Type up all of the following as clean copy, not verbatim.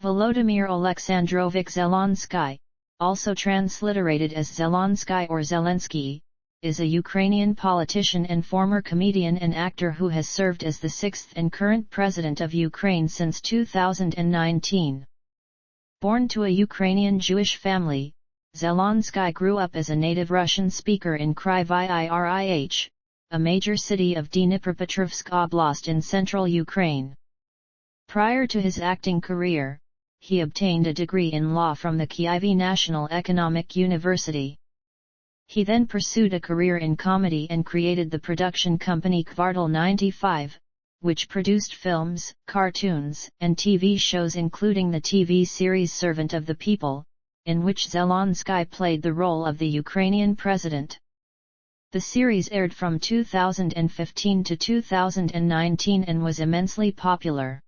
Volodymyr Oleksandrovych Zelenskyy, also transliterated as Zelenskiy or Zelenskiy, is a Ukrainian politician and former comedian and actor who has served as the sixth and current president of Ukraine since 2019. Born to a Ukrainian Jewish family, Zelenskiy grew up as a native Russian speaker in Kryvyi Rih, a major city of Dnipropetrovsk Oblast in central Ukraine. Prior to his acting career, he obtained a degree in law from the Kyiv National Economic University. He then pursued a career in comedy and created the production company Kvartal 95, which produced films, cartoons, and TV shows including the TV series Servant of the People, in which Zelenskiy played the role of the Ukrainian president. The series aired from 2015 to 2019 and was immensely popular.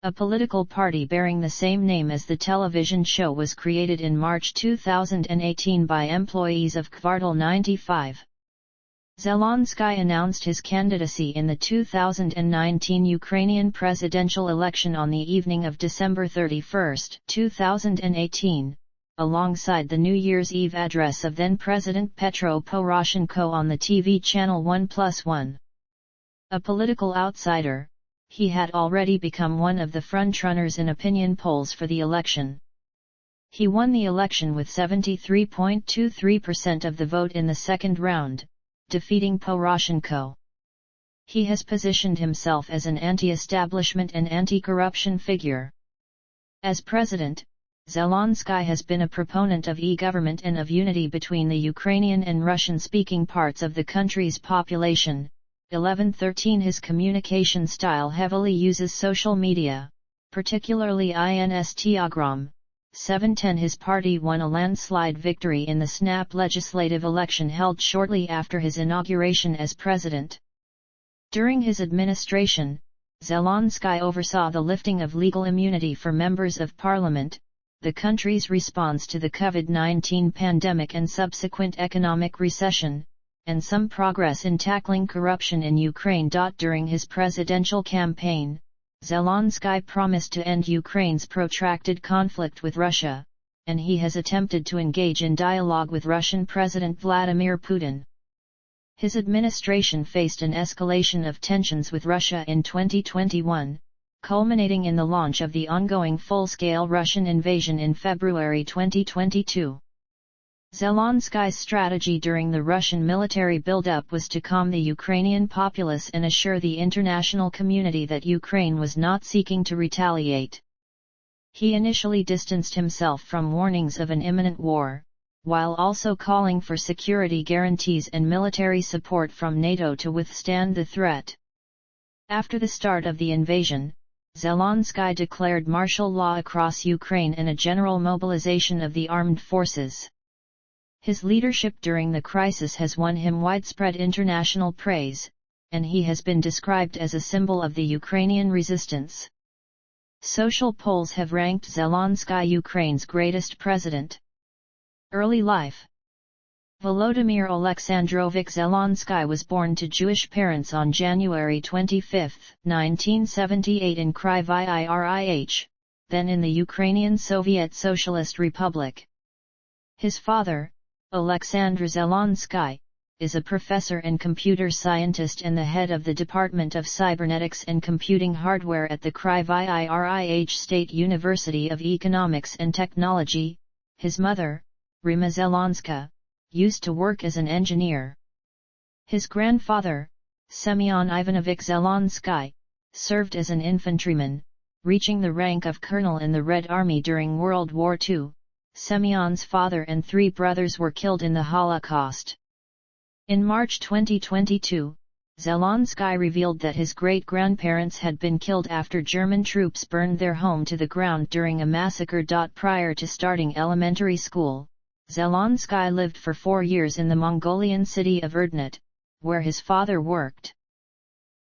A political party bearing the same name as the television show was created in March 2018 by employees of Kvartal 95. Zelenskiy announced his candidacy in the 2019 Ukrainian presidential election on the evening of December 31, 2018, alongside the New Year's Eve address of then-President Petro Poroshenko on the TV channel 1+1. A political outsider, he had already become one of the frontrunners in opinion polls for the election. He won the election with 73.23% of the vote in the second round, defeating Poroshenko. He has positioned himself as an anti-establishment and anti-corruption figure. As president, Zelenskiy has been a proponent of e-government and of unity between the Ukrainian and Russian-speaking parts of the country's population. 1113 His communication style heavily uses social media, particularly Instagram. 710 His party won a landslide victory in the snap legislative election held shortly after his inauguration as president. During his administration, Zelenskiy oversaw the lifting of legal immunity for members of parliament, the country's response to the COVID-19 pandemic and subsequent economic recession, and some progress in tackling corruption in Ukraine. During his presidential campaign, Zelenskiy promised to end Ukraine's protracted conflict with Russia, and he has attempted to engage in dialogue with Russian President Vladimir Putin. His administration faced an escalation of tensions with Russia in 2021, culminating in the launch of the ongoing full-scale Russian invasion in February 2022. Zelenskyy's strategy during the Russian military buildup was to calm the Ukrainian populace and assure the international community that Ukraine was not seeking to retaliate. He initially distanced himself from warnings of an imminent war, while also calling for security guarantees and military support from NATO to withstand the threat. After the start of the invasion, Zelenskiy declared martial law across Ukraine and a general mobilization of the armed forces. His leadership during the crisis has won him widespread international praise, and he has been described as a symbol of the Ukrainian resistance. Social polls have ranked Zelenskiy Ukraine's greatest president. Early life. Volodymyr Oleksandrovych Zelenskyy was born to Jewish parents on January 25, 1978 in Kryvyi Rih, then in the Ukrainian Soviet Socialist Republic. His father, Oleksandr Zelenskyy, is a professor and computer scientist and the head of the Department of Cybernetics and Computing Hardware at the Kryvyi Rih State University of Economics and Technology. His mother, Rima Zelenska, used to work as an engineer. His grandfather, Semyon Ivanovich Zelenskyy, served as an infantryman, reaching the rank of colonel in the Red Army during World War II. Semyon's father and three brothers were killed in the Holocaust. In March 2022, Zelenskyy revealed that his great-grandparents had been killed after German troops burned their home to the ground during a massacre. Prior to starting elementary school, Zelenskyy lived for 4 years in the Mongolian city of Erdnut, where his father worked.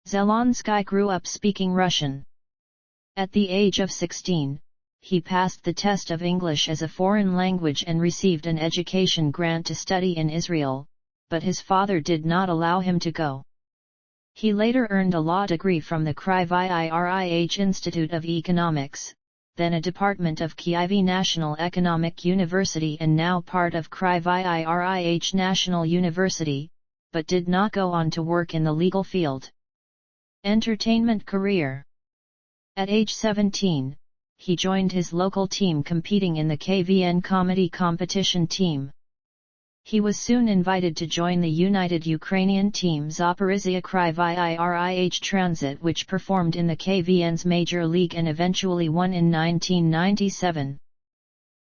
Zelenskyy grew up speaking Russian. At the age of 16, he passed the test of English as a foreign language and received an education grant to study in Israel, but his father did not allow him to go. He later earned a law degree from the Kryvyi Rih Institute of Economics, then a department of Kyiv National Economic University and now part of Kryvyi Rih National University, but did not go on to work in the legal field. Entertainment career. At age 17, he joined his local team competing in the KVN comedy competition team. He was soon invited to join the United Ukrainian team Zaporizhzhia Kryvyi Rih Transit, which performed in the KVN's Major League and eventually won in 1997.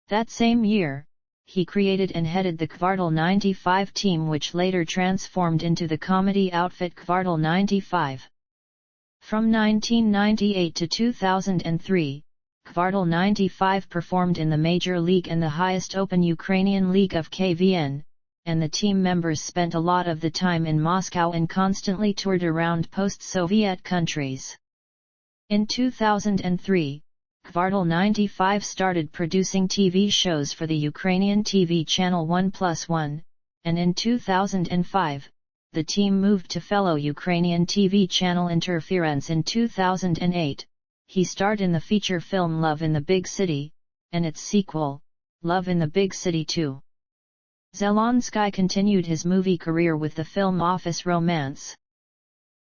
That same year, he created and headed the Kvartal 95 team, which later transformed into the comedy outfit Kvartal 95. From 1998 to 2003, Kvartal 95 performed in the Major League and the highest open Ukrainian league of KVN, and the team members spent a lot of the time in Moscow and constantly toured around post-Soviet countries. In 2003, Kvartal 95 started producing TV shows for the Ukrainian TV channel 1+1, and in 2005, the team moved to fellow Ukrainian TV channel Interference. In 2008, he starred in the feature film Love in the Big City, and its sequel, Love in the Big City 2. Zelenskyy continued his movie career with the film Office Romance.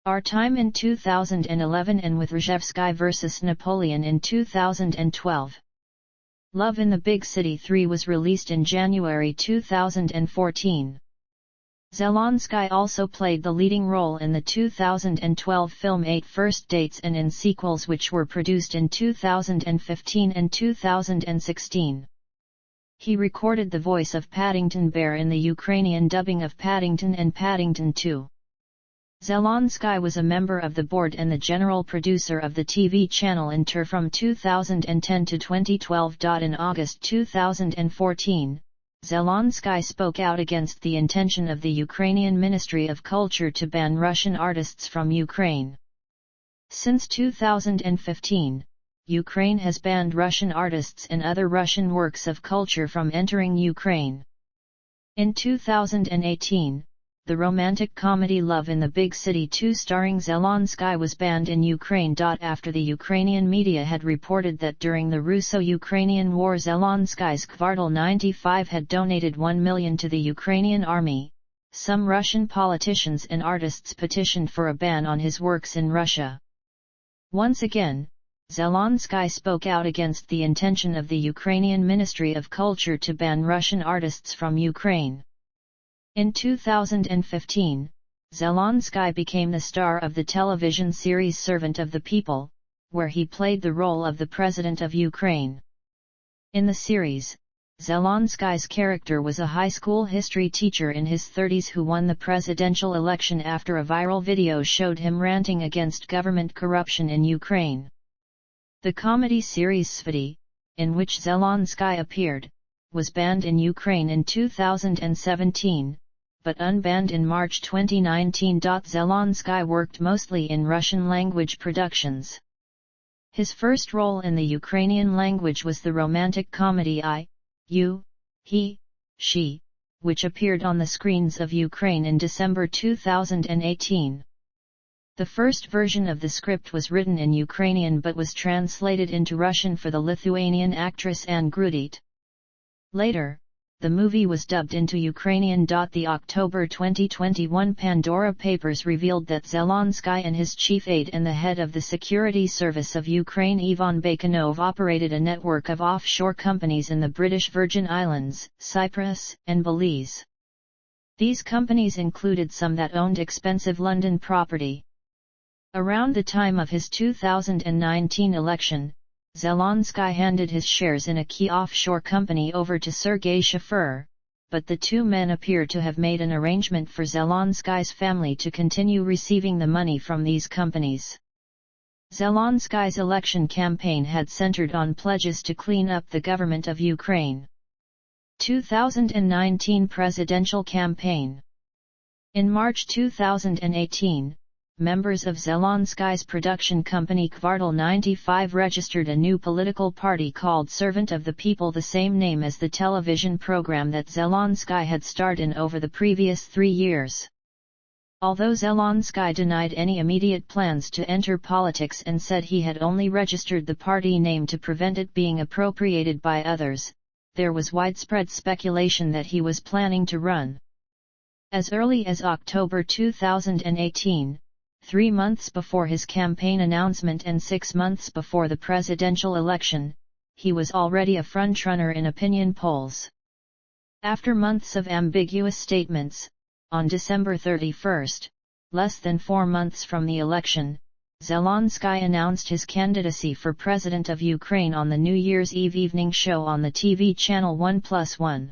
Our Time in 2011 and with Rejevsky vs. Napoleon in 2012. Love in the Big City 3 was released in January 2014. Zelenskyy also played the leading role in the 2012 film 8 First Dates and in sequels which were produced in 2015 and 2016. He recorded the voice of Paddington Bear in the Ukrainian dubbing of Paddington and Paddington 2. Zelenskyy was a member of the board and the general producer of the TV channel Inter from 2010 to 2012. In August 2014, Zelenskyy spoke out against the intention of the Ukrainian Ministry of Culture to ban Russian artists from Ukraine. Since 2015, Ukraine has banned Russian artists and other Russian works of culture from entering Ukraine. In 2018, the romantic comedy Love in the Big City 2 starring Zelenskyy was banned in Ukraine. After the Ukrainian media had reported that during the Russo-Ukrainian War Zelenskyy's Kvartal 95 had donated $1 million to the Ukrainian army, some Russian politicians and artists petitioned for a ban on his works in Russia. Once again, Zelenskyy spoke out against the intention of the Ukrainian Ministry of Culture to ban Russian artists from Ukraine. In 2015, Zelenskyy became the star of the television series Servant of the People, where he played the role of the President of Ukraine. In the series, Zelenskyy's character was a high school history teacher in his 30s who won the presidential election after a viral video showed him ranting against government corruption in Ukraine. The comedy series Svety, in which Zelenskyy appeared, was banned in Ukraine in 2017, but unbanned in March 2019. Zelenskyy worked mostly in Russian-language productions. His first role in the Ukrainian language was the romantic comedy I, You, He, She, which appeared on the screens of Ukraine in December 2018. The first version of the script was written in Ukrainian but was translated into Russian for the Lithuanian actress Anne Grudit. Later, the movie was dubbed into Ukrainian. The October 2021 Pandora Papers revealed that Zelenskyy and his chief aide and the head of the security service of Ukraine Ivan Bakanov operated a network of offshore companies in the British Virgin Islands, Cyprus, and Belize. These companies included some that owned expensive London property. Around the time of his 2019 election, Zelenskyy handed his shares in a key offshore company over to Sergei Shafir, but the two men appear to have made an arrangement for Zelenskyy's family to continue receiving the money from these companies. Zelenskyy's election campaign had centered on pledges to clean up the government of Ukraine. 2019 presidential campaign. In March 2018, members of Zelenskyy's production company Kvartal 95 registered a new political party called Servant of the People, the same name as the television program that Zelenskyy had starred in over the previous 3 years. Although Zelenskyy denied any immediate plans to enter politics and said he had only registered the party name to prevent it being appropriated by others, there was widespread speculation that he was planning to run. As early as October 2018, 3 months before his campaign announcement and 6 months before the presidential election, he was already a frontrunner in opinion polls. After months of ambiguous statements, on December 31, less than 4 months from the election, Zelenskyy announced his candidacy for President of Ukraine on the New Year's Eve evening show on the TV channel 1+1.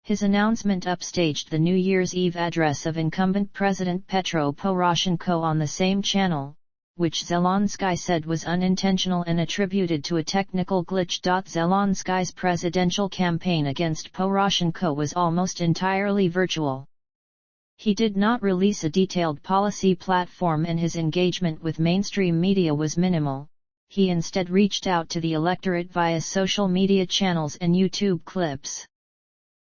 His announcement upstaged the New Year's Eve address of incumbent President Petro Poroshenko on the same channel, which Zelenskyy said was unintentional and attributed to a technical glitch. Zelenskyy's presidential campaign against Poroshenko was almost entirely virtual. He did not release a detailed policy platform and his engagement with mainstream media was minimal. He instead reached out to the electorate via social media channels and YouTube clips.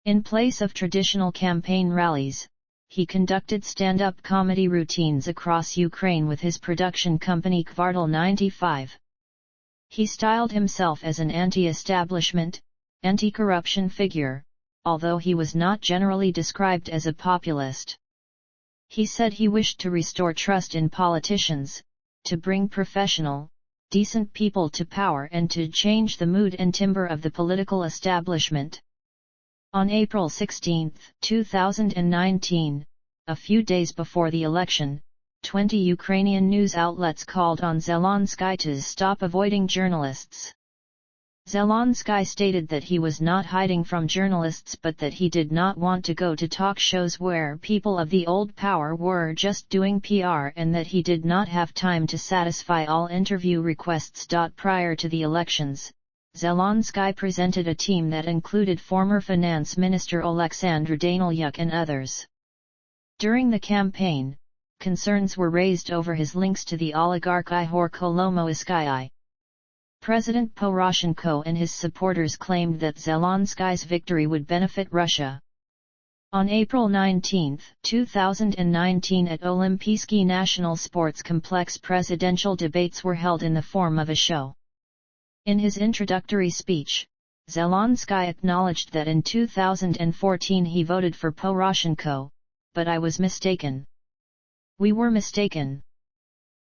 In place of traditional campaign rallies, he conducted stand-up comedy routines across Ukraine with his production company Kvartal 95. He styled himself as an anti-establishment, anti-corruption figure, although he was not generally described as a populist. He said he wished to restore trust in politicians, to bring professional, decent people to power and to change the mood and timbre of the political establishment. On April 16, 2019, a few days before the election, 20 Ukrainian news outlets called on Zelenskyy to stop avoiding journalists. Zelenskyy stated that he was not hiding from journalists but that he did not want to go to talk shows where people of the old power were just doing PR and that he did not have time to satisfy all interview requests. Prior to the elections, Zelenskyy presented a team that included former Finance Minister Oleksandr Daniluk and others. During the campaign, concerns were raised over his links to the oligarch Ihor Kolomoisky. President Poroshenko and his supporters claimed that Zelenskyy's victory would benefit Russia. On April 19, 2019 at Olympijski National Sports Complex, presidential debates were held in the form of a show. In his introductory speech, Zelenskyy acknowledged that in 2014 he voted for Poroshenko, but I was mistaken. We were mistaken.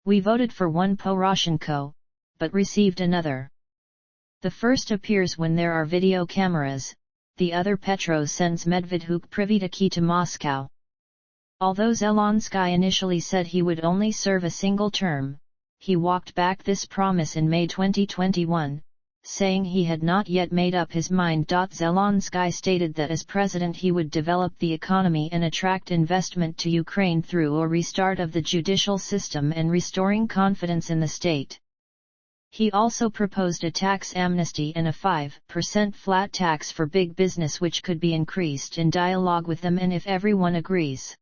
We voted for one Poroshenko, but received another. The first appears when there are video cameras, the other Petro sends Medvedchuk privy to key to Moscow. Although Zelenskyy initially said he would only serve a single term, he walked back this promise in May 2021, saying he had not yet made up his mind. Zelenskyy stated that as president he would develop the economy and attract investment to Ukraine through a restart of the judicial system and restoring confidence in the state. He also proposed a tax amnesty and a 5% flat tax for big business which could be increased in dialogue with them and if everyone agrees.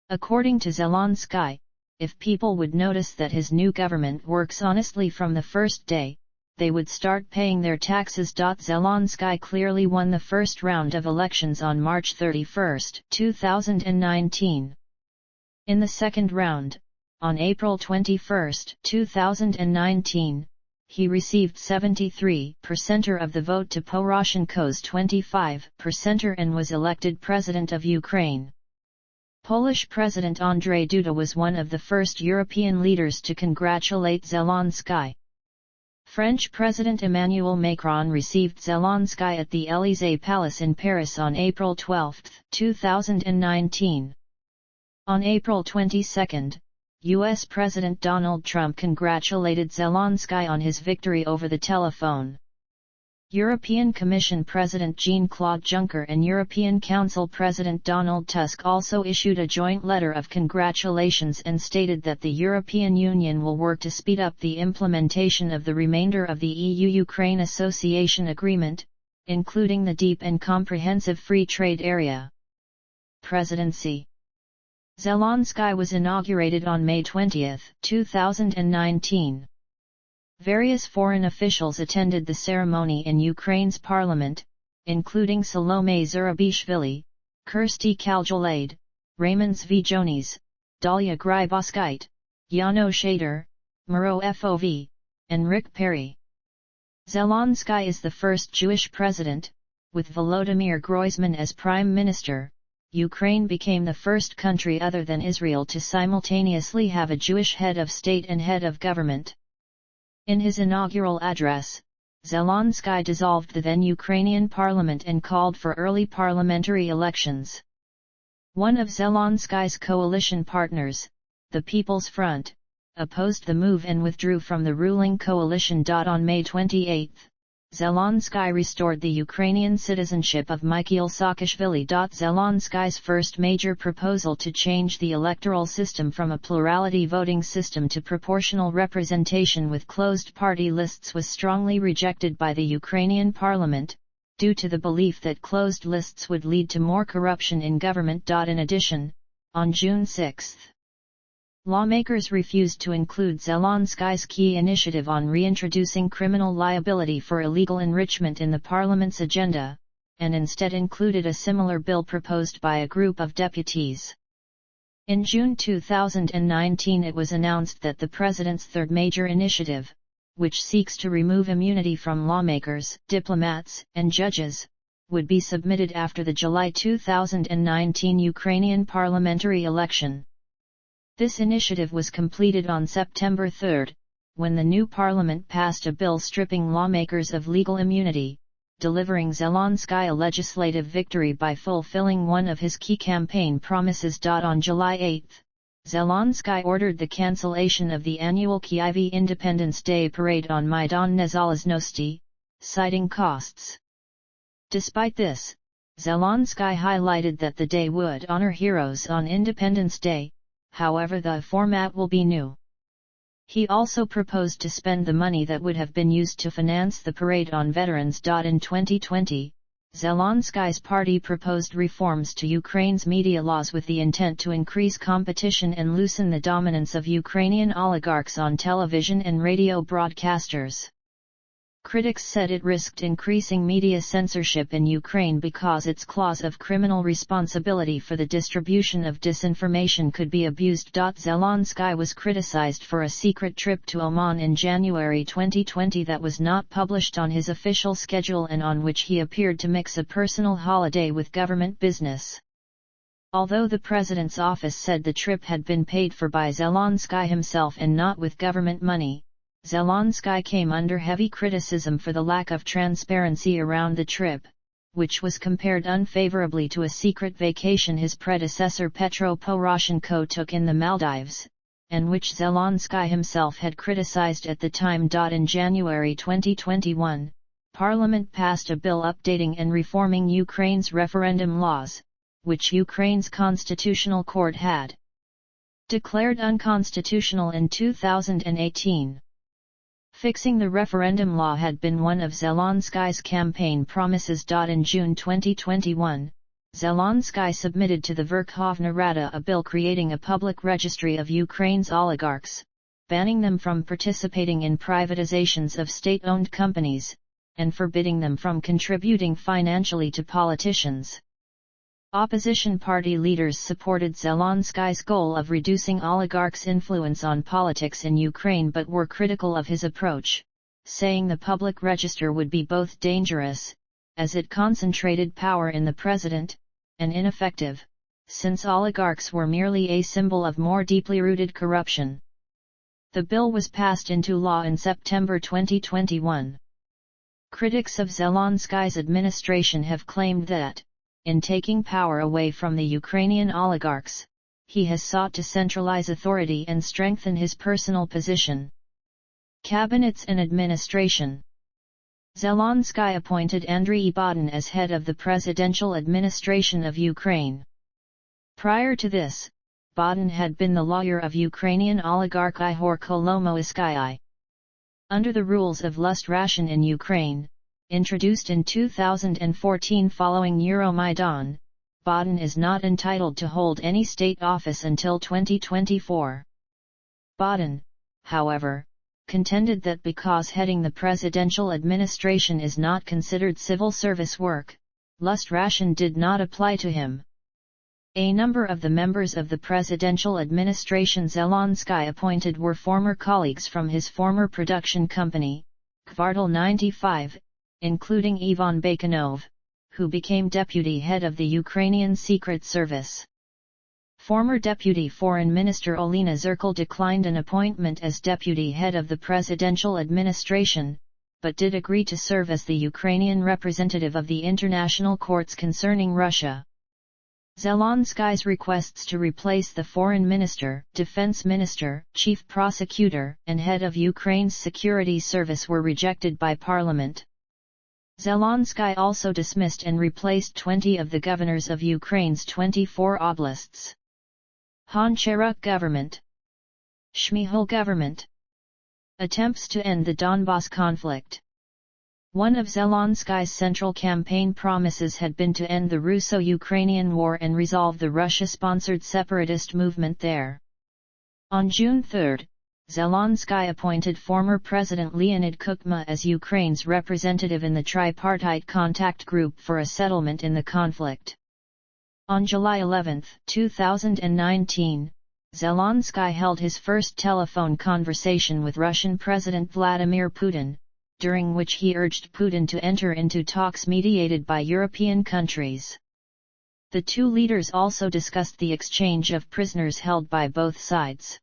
According to Zelenskyy, if people would notice that his new government works honestly from the first day, they would start paying their taxes. Zelenskyy clearly won the first round of elections on March 31, 2019. In the second round, on April 21, 2019, he received 73% of the vote to Poroshenko's 25% and was elected President of Ukraine. Polish President Andrzej Duda was one of the first European leaders to congratulate Zelenskyy. French President Emmanuel Macron received Zelenskyy at the Élysée Palace in Paris on April 12, 2019. On April 22, U.S. President Donald Trump congratulated Zelenskyy on his victory over the telephone. European Commission President Jean-Claude Juncker and European Council President Donald Tusk also issued a joint letter of congratulations and stated that the European Union will work to speed up the implementation of the remainder of the EU-Ukraine Association Agreement, including the deep and comprehensive free trade area. Presidency. Zelenskyy was inaugurated on May 20, 2019. Various foreign officials attended the ceremony in Ukraine's parliament, including Salome Zurabishvili, Kirsty Kaljulaid, Raymond Zvijonis, Dalia Grybauskite, Yano Shader, Miro Fov, and Rick Perry. Zelenskyy is the first Jewish president. With Volodymyr Groysman as prime minister, Ukraine became the first country other than Israel to simultaneously have a Jewish head of state and head of government. In his inaugural address, Zelenskyy dissolved the then Ukrainian parliament and called for early parliamentary elections. One of Zelenskyy's coalition partners, the People's Front, opposed the move and withdrew from the ruling coalition. On May 28, Zelenskiy restored the Ukrainian citizenship of Mikhail Saakashvili. Zelenskyy's first major proposal to change the electoral system from a plurality voting system to proportional representation with closed party lists was strongly rejected by the Ukrainian parliament, due to the belief that closed lists would lead to more corruption in government. In addition, on June 6, lawmakers refused to include Zelenskyy's key initiative on reintroducing criminal liability for illegal enrichment in the parliament's agenda, and instead included a similar bill proposed by a group of deputies. In June 2019 it was announced that the president's third major initiative, which seeks to remove immunity from lawmakers, diplomats, and judges, would be submitted after the July 2019 Ukrainian parliamentary election. This initiative was completed on September 3, when the new parliament passed a bill stripping lawmakers of legal immunity, delivering Zelenskiy a legislative victory by fulfilling one of his key campaign promises. On July 8, Zelenskiy ordered the cancellation of the annual Kyiv Independence Day parade on Maidan Nezalezhnosti, citing costs. Despite this, Zelenskiy highlighted that the day would honor heroes on Independence Day. However, the format will be new. He also proposed to spend the money that would have been used to finance the parade on veterans. In 2020, Zelenskyy's party proposed reforms to Ukraine's media laws with the intent to increase competition and loosen the dominance of Ukrainian oligarchs on television and radio broadcasters. Critics said it risked increasing media censorship in Ukraine because its clause of criminal responsibility for the distribution of disinformation could be abused. Zelenskyy was criticized for a secret trip to Oman in January 2020 that was not published on his official schedule and on which he appeared to mix a personal holiday with government business. Although the president's office said the trip had been paid for by Zelenskyy himself and not with government money, Zelenskiy came under heavy criticism for the lack of transparency around the trip, which was compared unfavorably to a secret vacation his predecessor Petro Poroshenko took in the Maldives, and which Zelenskyy himself had criticized at the time. In January 2021, Parliament passed a bill updating and reforming Ukraine's referendum laws, which Ukraine's constitutional court had declared unconstitutional in 2018. Fixing the referendum law had been one of Zelenskyy's campaign promises. In June 2021, Zelenskiy submitted to the Verkhovna Rada a bill creating a public registry of Ukraine's oligarchs, banning them from participating in privatizations of state-owned companies, and forbidding them from contributing financially to politicians. Opposition party leaders supported Zelenskyy's goal of reducing oligarchs' influence on politics in Ukraine but were critical of his approach, saying the public register would be both dangerous, as it concentrated power in the president, and ineffective, since oligarchs were merely a symbol of more deeply rooted corruption. The bill was passed into law in September 2021. Critics of Zelenskyy's administration have claimed that, in taking power away from the Ukrainian oligarchs, he has sought to centralize authority and strengthen his personal position. Cabinets and administration. Zelenskyy appointed Andriy Bodin as head of the presidential administration of Ukraine. Prior to this, Bodin had been the lawyer of Ukrainian oligarch Ihor Kolomoiskyi. Under the rules of Lust ration in Ukraine, introduced in 2014 following Euromaidan, Bodin is not entitled to hold any state office until 2024. Bodin, however, contended that because heading the presidential administration is not considered civil service work, Lust ration did not apply to him. A number of the members of the presidential administration Zelenskyy appointed were former colleagues from his former production company, Kvartal 95, including Ivan Bakanov, who became deputy head of the Ukrainian Secret Service. Former Deputy Foreign Minister Olena Zerkal declined an appointment as deputy head of the presidential administration, but did agree to serve as the Ukrainian representative of the international courts concerning Russia. Zelenskyy's requests to replace the foreign minister, defense minister, chief prosecutor, and head of Ukraine's security service were rejected by parliament. Zelenskyy also dismissed and replaced 20 of the governors of Ukraine's 24 oblasts. Honcharuk government. Shmyhal government. Attempts to end the Donbas conflict. One of Zelenskyy's central campaign promises had been to end the Russo-Ukrainian War and resolve the Russia-sponsored separatist movement there. On June 3, Zelenskyy appointed former President Leonid Kuchma as Ukraine's representative in the tripartite contact group for a settlement in the conflict. On July 11, 2019, Zelenskyy held his first telephone conversation with Russian President Vladimir Putin, during which he urged Putin to enter into talks mediated by European countries. The two leaders also discussed the exchange of prisoners held by both sides.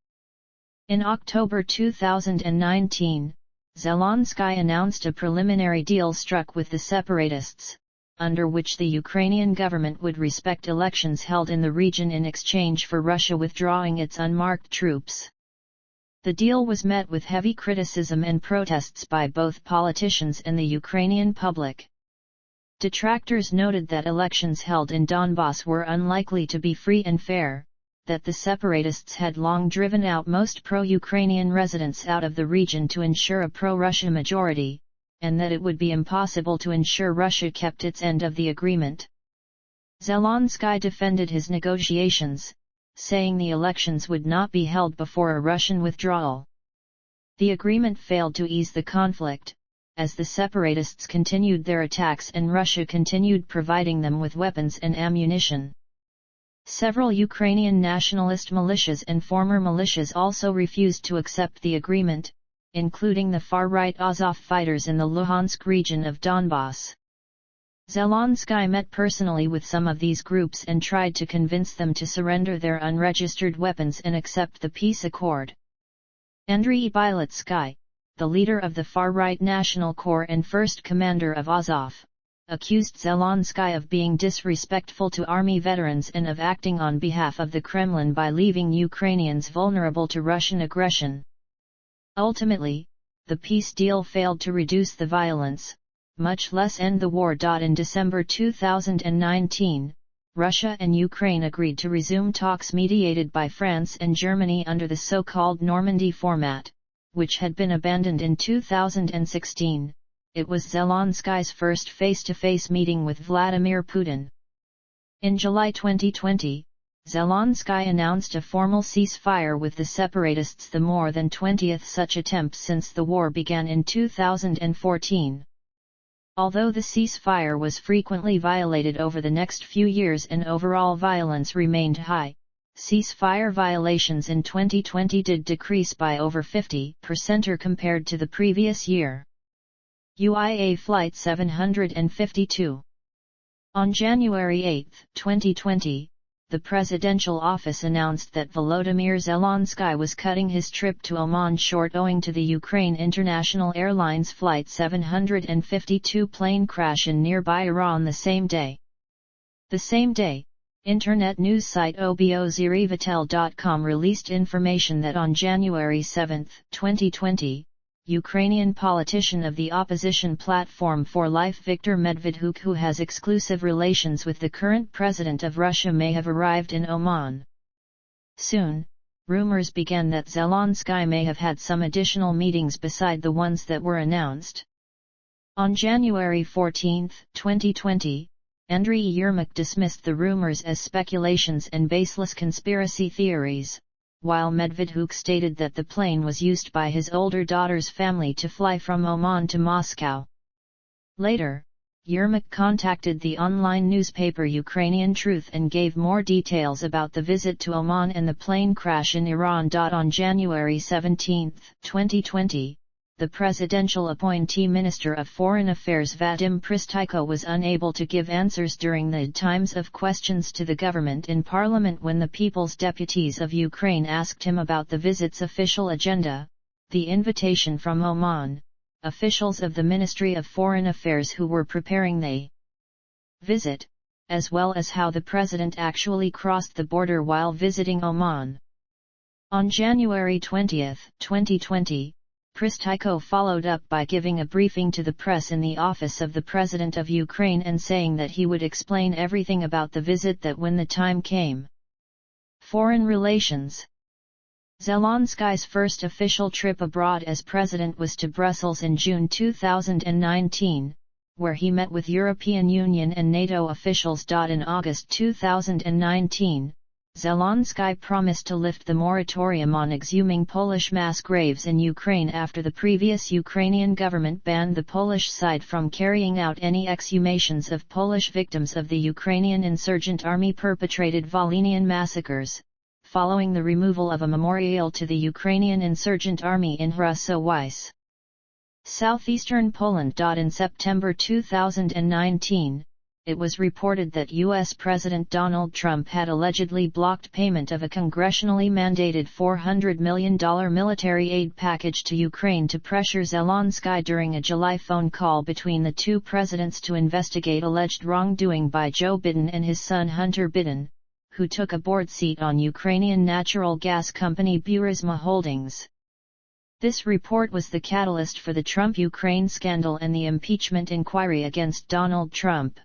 In October 2019, Zelenskyy announced a preliminary deal struck with the separatists, under which the Ukrainian government would respect elections held in the region in exchange for Russia withdrawing its unmarked troops. The deal was met with heavy criticism and protests by both politicians and the Ukrainian public. Detractors noted that elections held in Donbas were unlikely to be free and fair, that the separatists had long driven out most pro-Ukrainian residents out of the region to ensure a pro-Russia majority, and that it would be impossible to ensure Russia kept its end of the agreement. Zelenskyy defended his negotiations, saying the elections would not be held before a Russian withdrawal. The agreement failed to ease the conflict, as the separatists continued their attacks and Russia continued providing them with weapons and ammunition. Several Ukrainian nationalist militias and former militias also refused to accept the agreement, including the far-right Azov fighters in the Luhansk region of Donbas. Zelenskyy met personally with some of these groups and tried to convince them to surrender their unregistered weapons and accept the peace accord. Andriy Bielitsky, the leader of the far-right National Corps and first commander of Azov, accused Zelenskyy of being disrespectful to army veterans and of acting on behalf of the Kremlin by leaving Ukrainians vulnerable to Russian aggression. Ultimately, the peace deal failed to reduce the violence, much less end the war. In December 2019, Russia and Ukraine agreed to resume talks mediated by France and Germany under the so-called Normandy format, which had been abandoned in 2016. It was Zelenskyy's first face-to-face meeting with Vladimir Putin. In July 2020, Zelenskyy announced a formal ceasefire with the separatists, the more than 20th such attempt since the war began in 2014. Although the ceasefire was frequently violated over the next few years and overall violence remained high, ceasefire violations in 2020 did decrease by over 50% compared to the previous year. UIA Flight 752. On January 8, 2020, the presidential office announced that Volodymyr Zelensky was cutting his trip to Oman short owing to the Ukraine International Airlines Flight 752 plane crash in nearby Iran the same day. The same day, internet news site obozyrevitel.com released information that on January 7, 2020, Ukrainian politician of the opposition Platform for Life Viktor Medvedchuk, who has exclusive relations with the current president of Russia, may have arrived in Oman. Soon, rumors began that Zelenskyy may have had some additional meetings beside the ones that were announced. On January 14, 2020, Andriy Yermak dismissed the rumors as speculations and baseless conspiracy theories, while Medvedchuk stated that the plane was used by his older daughter's family to fly from Oman to Moscow. Later, Yermak contacted the online newspaper Ukrainian Truth and gave more details about the visit to Oman and the plane crash in Iran. On January 17, 2020, the presidential appointee Minister of Foreign Affairs Vadim Prystaiko was unable to give answers during the times of questions to the government in Parliament when the People's Deputies of Ukraine asked him about the visit's official agenda, the invitation from Oman, officials of the Ministry of Foreign Affairs who were preparing the visit, as well as how the president actually crossed the border while visiting Oman. On January 20, 2020, Prystaiko followed up by giving a briefing to the press in the office of the President of Ukraine and saying that he would explain everything about the visit that when the time came. Foreign relations. Zelenskyy's first official trip abroad as president was to Brussels in June 2019, where he met with European Union and NATO officials. In August 2019, Zelenskyy promised to lift the moratorium on exhuming Polish mass graves in Ukraine after the previous Ukrainian government banned the Polish side from carrying out any exhumations of Polish victims of the Ukrainian insurgent army perpetrated Volhynian massacres, following the removal of a memorial to the Ukrainian insurgent army in Hrusowice, southeastern Poland. In September 2019, it was reported that U.S. President Donald Trump had allegedly blocked payment of a congressionally mandated $400 million military aid package to Ukraine to pressure Zelenskyy during a July phone call between the two presidents to investigate alleged wrongdoing by Joe Biden and his son Hunter Biden, who took a board seat on Ukrainian natural gas company Burisma Holdings. This report was the catalyst for the Trump-Ukraine scandal and the impeachment inquiry against Donald Trump.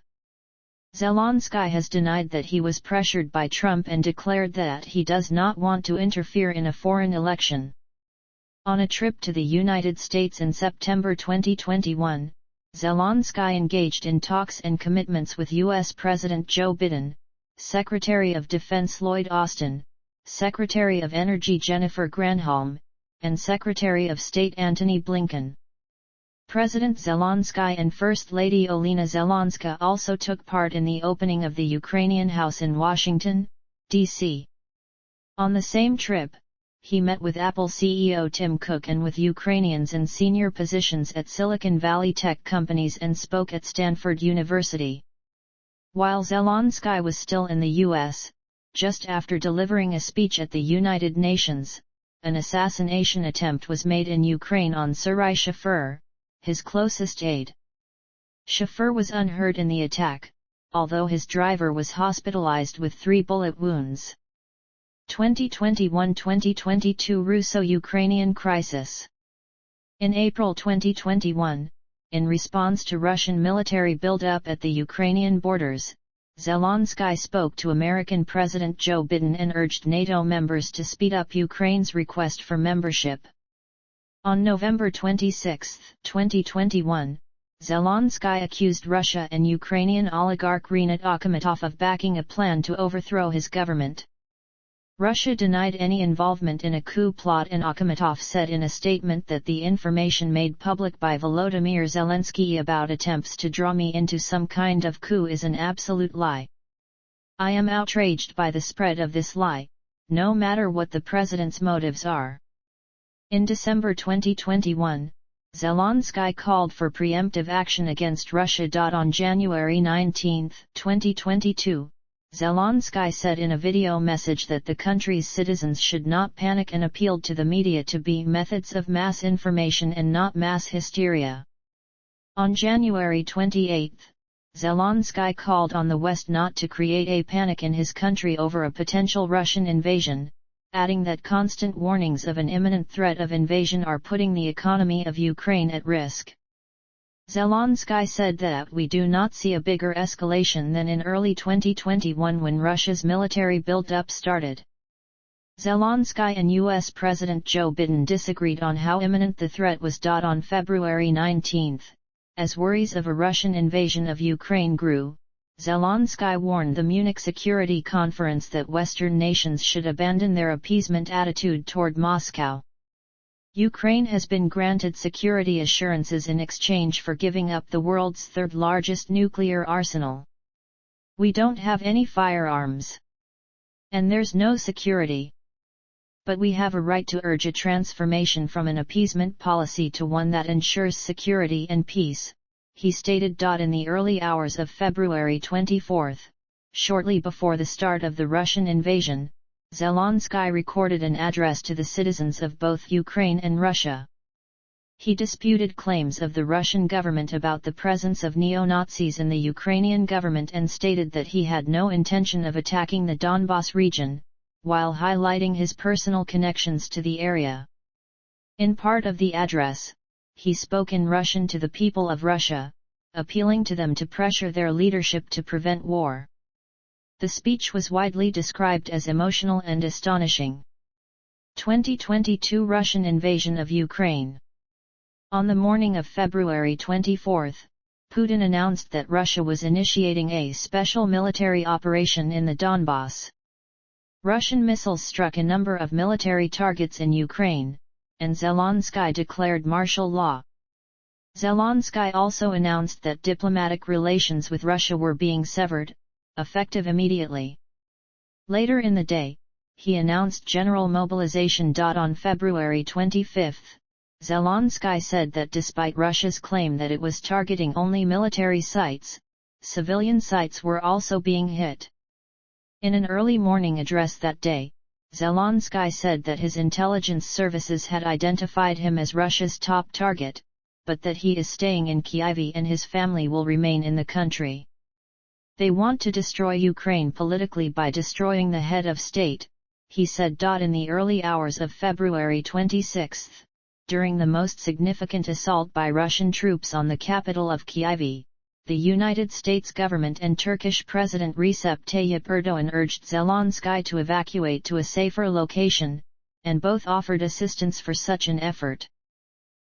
Zelenskyy has denied that he was pressured by Trump and declared that he does not want to interfere in a foreign election. On a trip to the United States in September 2021, Zelenskyy engaged in talks and commitments with U.S. President Joe Biden, Secretary of Defense Lloyd Austin, Secretary of Energy Jennifer Granholm, and Secretary of State Antony Blinken. President Zelenskyy and First Lady Olena Zelenska also took part in the opening of the Ukrainian House in Washington, D.C. On the same trip, he met with Apple CEO Tim Cook and with Ukrainians in senior positions at Silicon Valley tech companies and spoke at Stanford University. While Zelenskyy was still in the U.S., just after delivering a speech at the United Nations, an assassination attempt was made in Ukraine on Serhiy Shafir, his closest aide. Shafir was unhurt in the attack, although his driver was hospitalized with 3 bullet wounds. 2021-2022 Russo-Ukrainian crisis. In April 2021, in response to Russian military buildup at the Ukrainian borders, Zelenskyy spoke to American President Joe Biden and urged NATO members to speed up Ukraine's request for membership. On November 26, 2021, Zelenskyy accused Russia and Ukrainian oligarch Rinat Akhmetov of backing a plan to overthrow his government. Russia denied any involvement in a coup plot, and Akhmetov said in a statement that the information made public by Volodymyr Zelensky about attempts to draw me into some kind of coup is an absolute lie. I am outraged by the spread of this lie, no matter what the president's motives are. In December 2021, Zelenskyy called for preemptive action against Russia. On January 19, 2022, Zelenskyy said in a video message that the country's citizens should not panic and appealed to the media to be methods of mass information and not mass hysteria. On January 28, Zelenskyy called on the West not to create a panic in his country over a potential Russian invasion, adding that constant warnings of an imminent threat of invasion are putting the economy of Ukraine at risk. Zelenskyy said that we do not see a bigger escalation than in early 2021 when Russia's military build-up started. Zelenskyy and U.S. President Joe Biden disagreed on how imminent the threat was. On February 19, as worries of a Russian invasion of Ukraine grew, Zelenskyy warned the Munich Security Conference that Western nations should abandon their appeasement attitude toward Moscow. Ukraine has been granted security assurances in exchange for giving up the world's third-largest nuclear arsenal. We don't have any firearms. And there's no security. But we have a right to urge a transformation from an appeasement policy to one that ensures security and peace, he stated. In the early hours of February 24, shortly before the start of the Russian invasion, Zelenskyy recorded an address to the citizens of both Ukraine and Russia. He disputed claims of the Russian government about the presence of neo-Nazis in the Ukrainian government and stated that he had no intention of attacking the Donbas region, while highlighting his personal connections to the area. In part of the address, he spoke in Russian to the people of Russia, appealing to them to pressure their leadership to prevent war. The speech was widely described as emotional and astonishing. 2022 Russian invasion of Ukraine. On the morning of February 24, Putin announced that Russia was initiating a special military operation in the Donbas. Russian missiles struck a number of military targets in Ukraine, and Zelenskyy declared martial law. Zelenskyy also announced that diplomatic relations with Russia were being severed, effective immediately. Later in the day, he announced general mobilization. On February 25, Zelenskyy said that despite Russia's claim that it was targeting only military sites, civilian sites were also being hit. In an early morning address that day, Zelenskyy said that his intelligence services had identified him as Russia's top target, but that he is staying in Kyiv and his family will remain in the country. They want to destroy Ukraine politically by destroying the head of state, he said. In the early hours of February 26, during the most significant assault by Russian troops on the capital of Kyiv, the United States government and Turkish President Recep Tayyip Erdogan urged Zelenskyy to evacuate to a safer location, and both offered assistance for such an effort.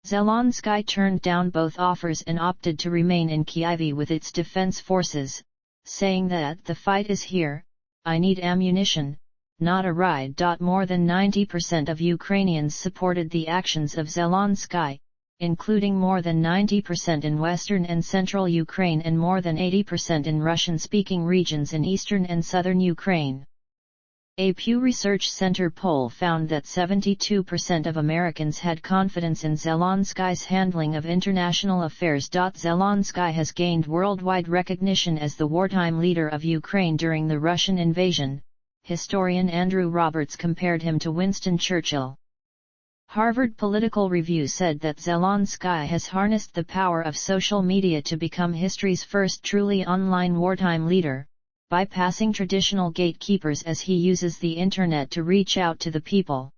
Zelenskyy turned down both offers and opted to remain in Kyiv with its defense forces, saying that the fight is here, I need ammunition, not a ride. More than 90% of Ukrainians supported the actions of Zelenskyy, including more than 90% in western and central Ukraine and more than 80% in Russian-speaking regions in eastern and southern Ukraine. A Pew Research Center poll found that 72% of Americans had confidence in Zelenskyy's handling of international affairs. Zelenskyy has gained worldwide recognition as the wartime leader of Ukraine during the Russian invasion. Historian Andrew Roberts compared him to Winston Churchill. Harvard Political Review said that Zelenskyy has harnessed the power of social media to become history's first truly online wartime leader, bypassing traditional gatekeepers as he uses the internet to reach out to the people.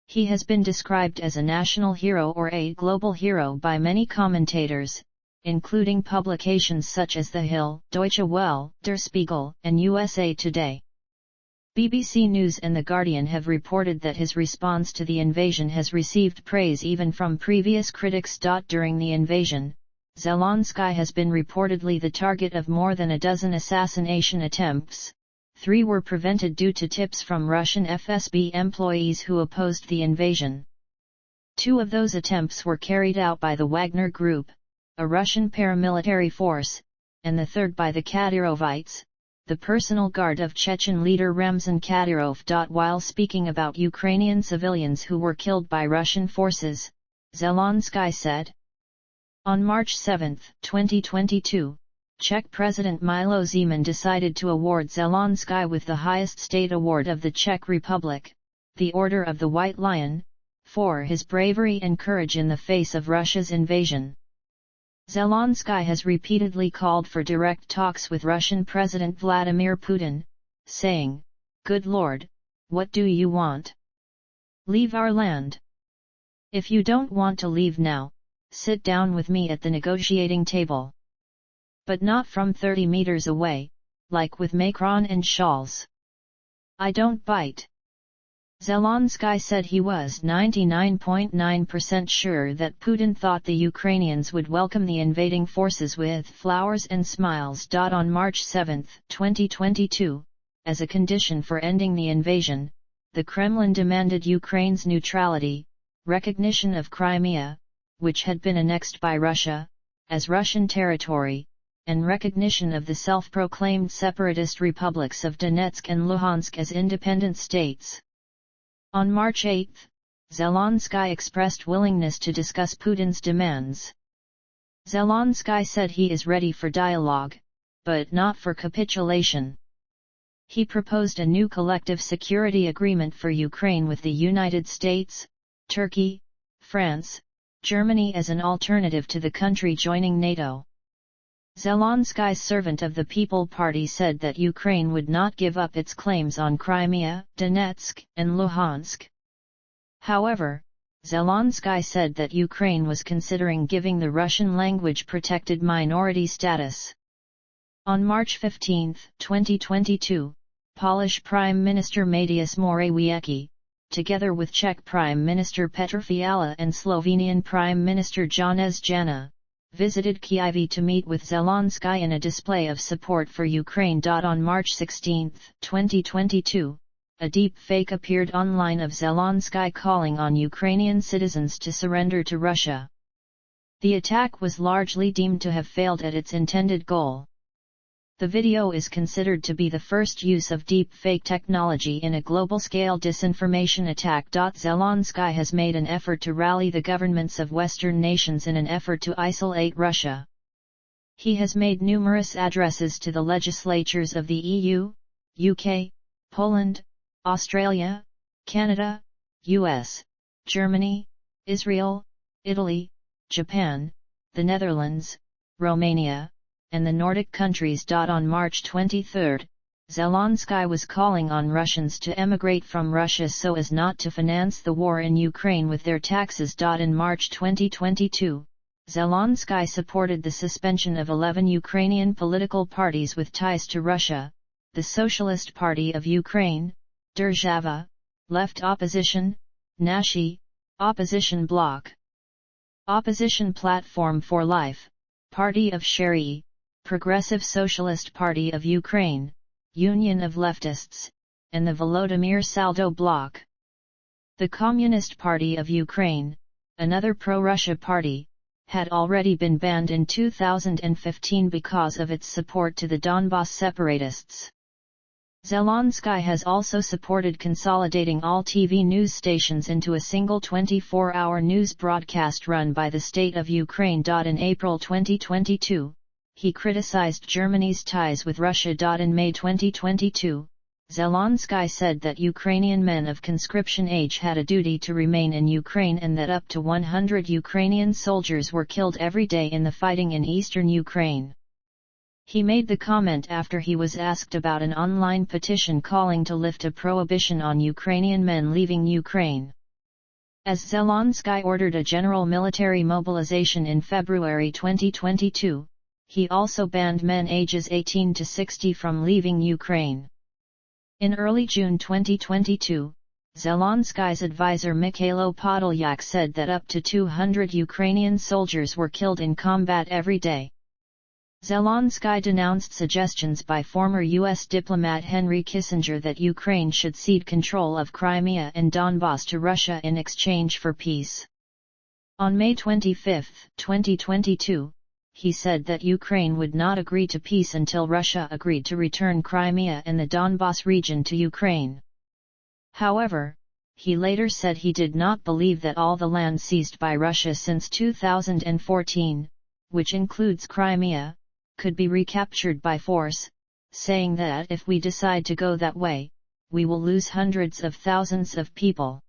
He has been described as a national hero or a global hero by many commentators, including publications such as The Hill, Deutsche Welle, Der Spiegel, and USA Today. BBC News and The Guardian have reported that his response to the invasion has received praise even from previous critics. During the invasion, Zelenskyy has been reportedly the target of more than a dozen assassination attempts. 3 were prevented due to tips from Russian FSB employees who opposed the invasion. 2 of those attempts were carried out by the Wagner Group, a Russian paramilitary force, and the third by the Kadyrovites, the personal guard of Chechen leader Ramzan Kadyrov. While speaking about Ukrainian civilians who were killed by Russian forces, Zelenskyy said, on March 7, 2022, Czech President Milo Zeman decided to award Zelenskyy with the highest state award of the Czech Republic, the Order of the White Lion, for his bravery and courage in the face of Russia's invasion. Zelenskyy has repeatedly called for direct talks with Russian President Vladimir Putin, saying, "Good Lord, what do you want? Leave our land. If you don't want to leave now, sit down with me at the negotiating table. But not from 30 meters away, like with Macron and Scholz. I don't bite." Zelenskyy said he was 99.9% sure that Putin thought the Ukrainians would welcome the invading forces with flowers and smiles. On March 7, 2022, as a condition for ending the invasion, the Kremlin demanded Ukraine's neutrality, recognition of Crimea, which had been annexed by Russia, as Russian territory, and recognition of the self-proclaimed separatist republics of Donetsk and Luhansk as independent states. On March 8, Zelenskyy expressed willingness to discuss Putin's demands. Zelenskyy said he is ready for dialogue, but not for capitulation. He proposed a new collective security agreement for Ukraine with the United States, Turkey, France, Germany as an alternative to the country joining NATO. Zelenskyy's Servant of the People Party said that Ukraine would not give up its claims on Crimea, Donetsk, and Luhansk. However, Zelenskyy said that Ukraine was considering giving the Russian language protected minority status. On March 15, 2022, Polish Prime Minister Mateusz Morawiecki, together with Czech Prime Minister Petr Fiala and Slovenian Prime Minister Janez Janša, visited Kyiv to meet with Zelenskyy in a display of support for Ukraine. On March 16, 2022, a deep fake appeared online of Zelenskyy calling on Ukrainian citizens to surrender to Russia. The attack was largely deemed to have failed at its intended goal. The video is considered to be the first use of deep fake technology in a global-scale disinformation attack. Zelenskyy has made an effort to rally the governments of Western nations in an effort to isolate Russia. He has made numerous addresses to the legislatures of the EU, UK, Poland, Australia, Canada, US, Germany, Israel, Italy, Japan, the Netherlands, Romania, and the Nordic countries. On March 23, Zelenskyy was calling on Russians to emigrate from Russia so as not to finance the war in Ukraine with their taxes. In March 2022, Zelenskyy supported the suspension of 11 Ukrainian political parties with ties to Russia: the Socialist Party of Ukraine, Derzhava, Left Opposition, Nashi, Opposition Bloc, Opposition Platform for Life, Party of Sheriy, Progressive Socialist Party of Ukraine, Union of Leftists, and the Volodymyr Zelenskyy Bloc. The Communist Party of Ukraine, another pro-Russia party, had already been banned in 2015 because of its support to the Donbas separatists. Zelenskyy has also supported consolidating all TV news stations into a single 24-hour news broadcast run by the state of Ukraine. In April 2022, he criticized Germany's ties with Russia. In May 2022, Zelenskyy said that Ukrainian men of conscription age had a duty to remain in Ukraine and that up to 100 Ukrainian soldiers were killed every day in the fighting in eastern Ukraine. He made the comment after he was asked about an online petition calling to lift a prohibition on Ukrainian men leaving Ukraine. As Zelenskyy ordered a general military mobilization in February 2022, he also banned men ages 18 to 60 from leaving Ukraine. In early June 2022, Zelenskyy's advisor Mikhailo Podolyak said that up to 200 Ukrainian soldiers were killed in combat every day. Zelenskyy denounced suggestions by former U.S. diplomat Henry Kissinger that Ukraine should cede control of Crimea and Donbas to Russia in exchange for peace. On May 25, 2022, he said that Ukraine would not agree to peace until Russia agreed to return Crimea and the Donbas region to Ukraine. However, he later said he did not believe that all the land seized by Russia since 2014, which includes Crimea, could be recaptured by force, saying that if we decide to go that way, we will lose hundreds of thousands of people.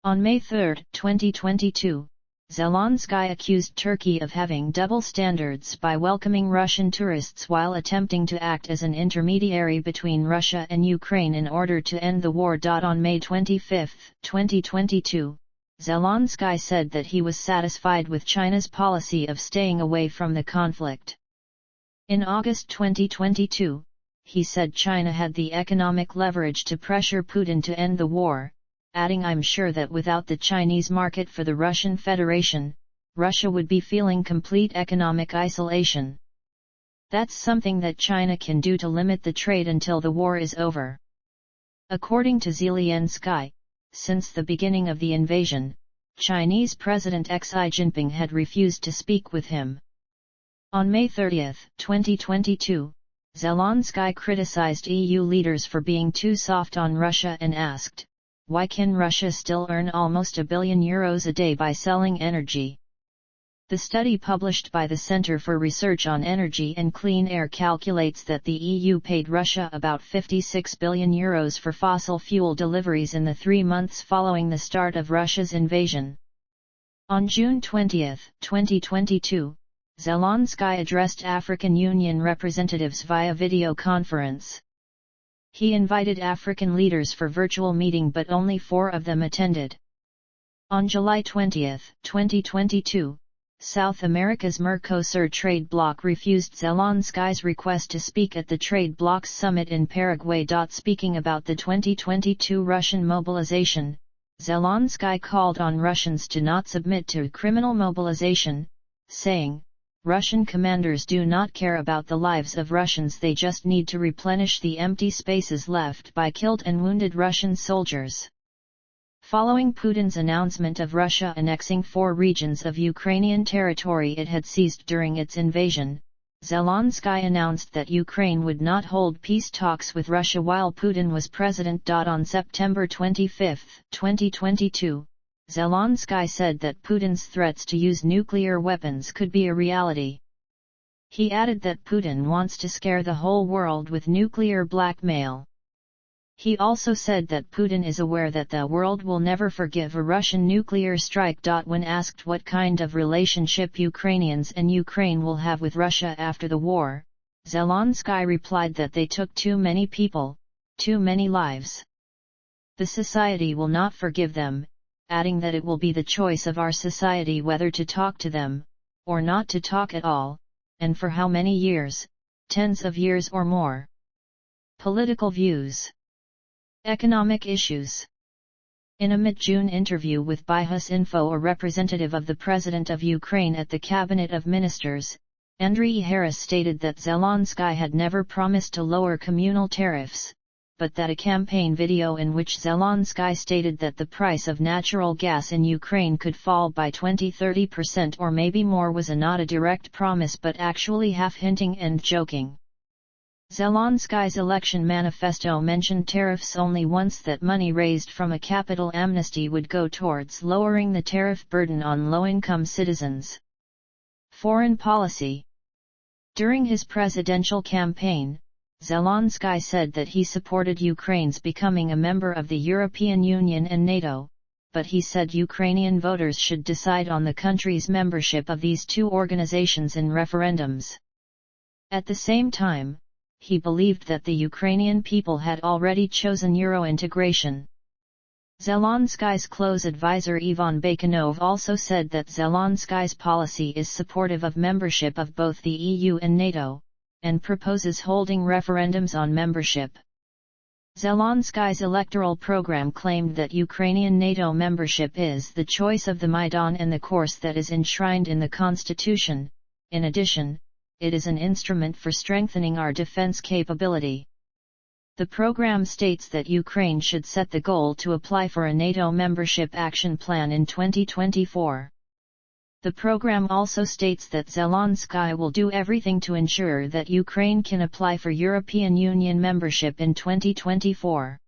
On May 3, 2022, Zelenskyy accused Turkey of having double standards by welcoming Russian tourists while attempting to act as an intermediary between Russia and Ukraine in order to end the war. On May 25, 2022, Zelenskyy said that he was satisfied with China's policy of staying away from the conflict. In August 2022, he said China had the economic leverage to pressure Putin to end the war, adding, "I'm sure that without the Chinese market for the Russian Federation, Russia would be feeling complete economic isolation. That's something that China can do to limit the trade until the war is over." According to Zelenskyy, since the beginning of the invasion, Chinese President Xi Jinping had refused to speak with him. On May 30, 2022, Zelenskyy criticized EU leaders for being too soft on Russia and asked, "Why can Russia still earn almost €1 billion a day by selling energy?" The study published by the Center for Research on Energy and Clean Air calculates that the EU paid Russia about €56 billion for fossil fuel deliveries in the 3 months following the start of Russia's invasion. On June 20, 2022, Zelenskyy addressed African Union representatives via video conference. He invited African leaders for virtual meeting but only 4 of them attended. On July 20, 2022, South America's Mercosur trade bloc refused Zelenskyy's request to speak at the trade bloc's summit in Paraguay. Speaking about the 2022 Russian mobilization, Zelenskyy called on Russians to not submit to criminal mobilization, saying, "Russian commanders do not care about the lives of Russians, they just need to replenish the empty spaces left by killed and wounded Russian soldiers." Following Putin's announcement of Russia annexing 4 regions of Ukrainian territory it had seized during its invasion, Zelenskyy announced that Ukraine would not hold peace talks with Russia while Putin was president. On September 25, 2022, Zelenskyy said that Putin's threats to use nuclear weapons could be a reality. He added that Putin wants to scare the whole world with nuclear blackmail. He also said that Putin is aware that the world will never forgive a Russian nuclear strike. When asked what kind of relationship Ukrainians and Ukraine will have with Russia after the war, Zelenskyy replied that they took too many people, too many lives. The society will not forgive them, adding that it will be the choice of our society whether to talk to them, or not to talk at all, and for how many years, tens of years or more. Political views. Economic issues. In a mid-June interview with Byhus Info, a representative of the President of Ukraine at the Cabinet of Ministers, Andriy Harris stated that Zelenskyy had never promised to lower communal tariffs, but that a campaign video in which Zelenskyy stated that the price of natural gas in Ukraine could fall by 20–30% or maybe more was not a direct promise but actually half hinting and joking. Zelenskyy's election manifesto mentioned tariffs only once, that money raised from a capital amnesty would go towards lowering the tariff burden on low-income citizens. Foreign policy. During his presidential campaign, Zelenskyy said that he supported Ukraine's becoming a member of the European Union and NATO, but he said Ukrainian voters should decide on the country's membership of these 2 organizations in referendums. At the same time, he believed that the Ukrainian people had already chosen Euro integration. Zelenskyy's close advisor Ivan Bakanov also said that Zelenskyy's policy is supportive of membership of both the EU and NATO, and proposes holding referendums on membership. Zelenskyy's electoral program claimed that Ukrainian NATO membership is the choice of the Maidan and the course that is enshrined in the constitution. In addition, it is an instrument for strengthening our defense capability. The program states that Ukraine should set the goal to apply for a NATO membership action plan in 2024. The program also states that Zelenskyy will do everything to ensure that Ukraine can apply for European Union membership in 2024.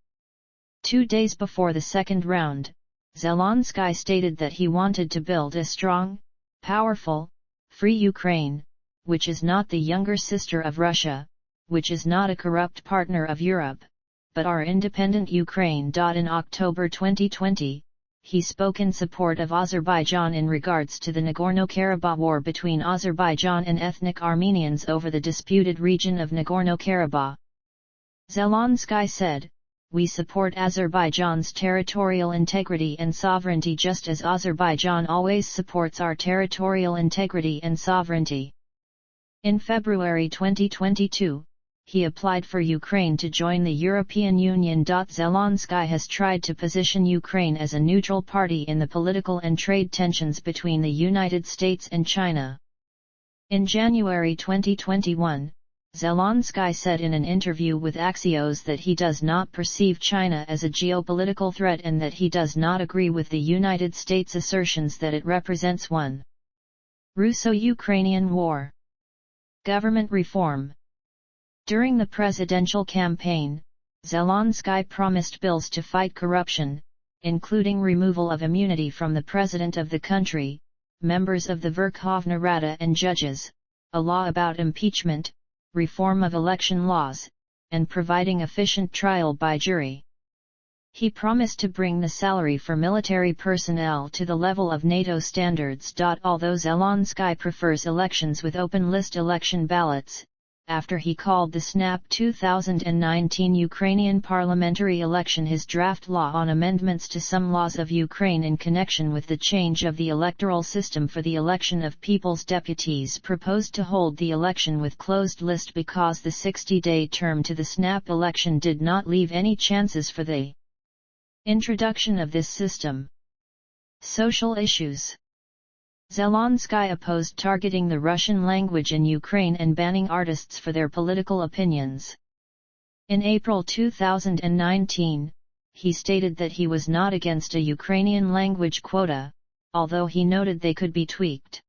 2 days before the second round, Zelenskyy stated that he wanted to build a strong, powerful, free Ukraine, which is not the younger sister of Russia, which is not a corrupt partner of Europe, but our independent Ukraine. In October 2020, he spoke in support of Azerbaijan in regards to the Nagorno-Karabakh war between Azerbaijan and ethnic Armenians over the disputed region of Nagorno-Karabakh. Zelenskyy said, "We support Azerbaijan's territorial integrity and sovereignty just as Azerbaijan always supports our territorial integrity and sovereignty." In February 2022, he applied for Ukraine to join the European Union. Zelenskyy has tried to position Ukraine as a neutral party in the political and trade tensions between the United States and China. In January 2021, Zelenskyy said in an interview with Axios that he does not perceive China as a geopolitical threat and that he does not agree with the United States' assertions that it represents one. Russo-Ukrainian War. Government reform. During the presidential campaign, Zelenskyy promised bills to fight corruption, including removal of immunity from the president of the country, members of the Verkhovna Rada and judges, a law about impeachment, reform of election laws, and providing efficient trial by jury. He promised to bring the salary for military personnel to the level of NATO standards. Although Zelenskyy prefers elections with open-list election ballots, after he called the snap 2019 Ukrainian parliamentary election his draft law on amendments to some laws of Ukraine in connection with the change of the electoral system for the election of people's deputies proposed to hold the election with closed list because the 60-day term to the snap election did not leave any chances for the introduction of this system. Social issues. Zelenskyy opposed targeting the Russian language in Ukraine and banning artists for their political opinions. In April 2019, he stated that he was not against a Ukrainian language quota, although he noted they could be tweaked.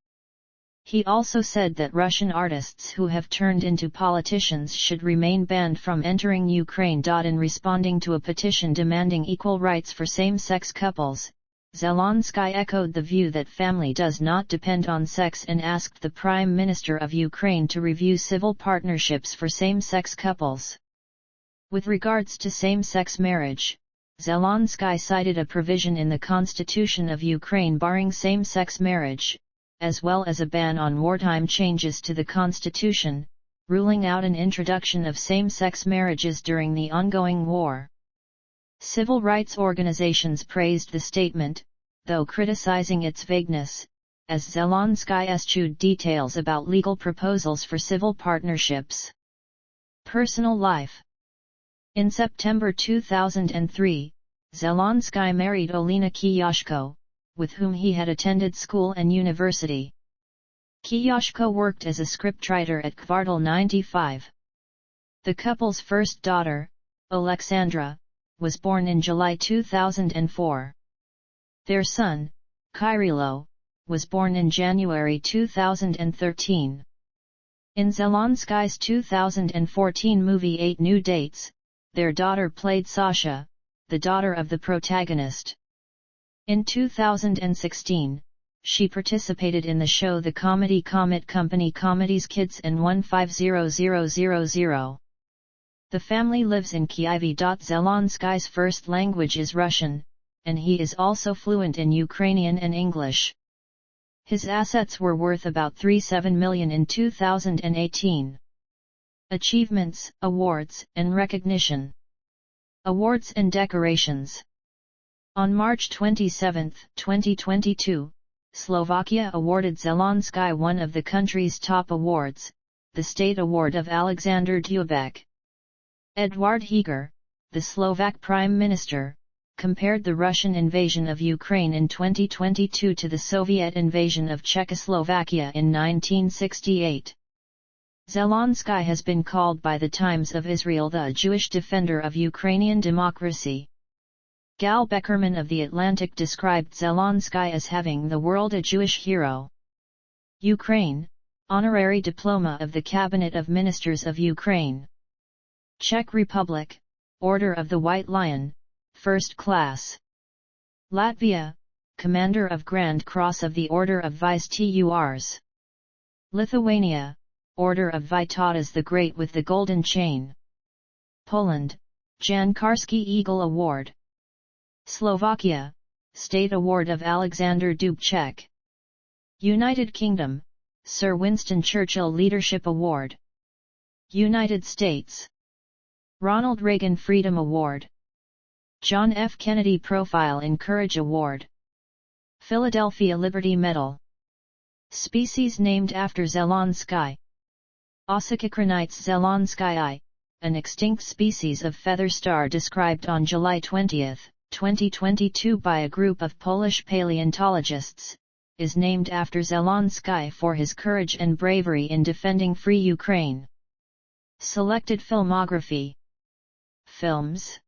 He also said that Russian artists who have turned into politicians should remain banned from entering Ukraine. In responding to a petition demanding equal rights for same-sex couples, Zelenskyy echoed the view that family does not depend on sex and asked the Prime Minister of Ukraine to review civil partnerships for same-sex couples. With regards to same-sex marriage, Zelenskyy cited a provision in the Constitution of Ukraine barring same-sex marriage, as well as a ban on wartime changes to the Constitution, ruling out an introduction of same-sex marriages during the ongoing war. Civil rights organizations praised the statement, though criticizing its vagueness, as Zelenskyy eschewed details about legal proposals for civil partnerships. Personal life. In September 2003, Zelenskyy married Olena Kyashko, with whom he had attended school and university. Kyashko worked as a scriptwriter at Kvartal 95. The couple's first daughter, Oleksandra, was born in July 2004. Their son, Kyrilo, was born in January 2013. In Zelenskyy's 2014 movie 8 New Dates, their daughter played Sasha, the daughter of the protagonist. In 2016, she participated in the show The Comedy Comet Company Comedies Kids and 150000. The family lives in Kyiv. Zelenskyy's first language is Russian, and he is also fluent in Ukrainian and English. His assets were worth about $37 million in 2018. Achievements, awards, and recognition. Awards and decorations. On March 27, 2022, Slovakia awarded Zelenskyy one of the country's top awards, the State Award of Alexander Dubček. Eduard Heger, the Slovak Prime Minister, compared the Russian invasion of Ukraine in 2022 to the Soviet invasion of Czechoslovakia in 1968. Zelenskyy has been called by the Times of Israel the Jewish defender of Ukrainian democracy. Gal Beckerman of The Atlantic described Zelenskyy as having the world a Jewish hero. Ukraine, Honorary Diploma of the Cabinet of Ministers of Ukraine. Czech Republic, Order of the White Lion, First Class. Latvia, Commander of Grand Cross of the Order of Vystyurs. Lithuania, Order of Vytautas the Great with the Golden Chain. Poland, Jan Karski Eagle Award. Slovakia, State Award of Alexander Dubček. United Kingdom, Sir Winston Churchill Leadership Award. United States, Ronald Reagan Freedom Award. John F. Kennedy Profile in Courage Award. Philadelphia Liberty Medal. Species named after Zelenskyy. Ossicochronites zelenskyi, an extinct species of feather star described on July 20, 2022 by a group of Polish paleontologists, is named after Zelenskyy for his courage and bravery in defending free Ukraine. Selected filmography. Films.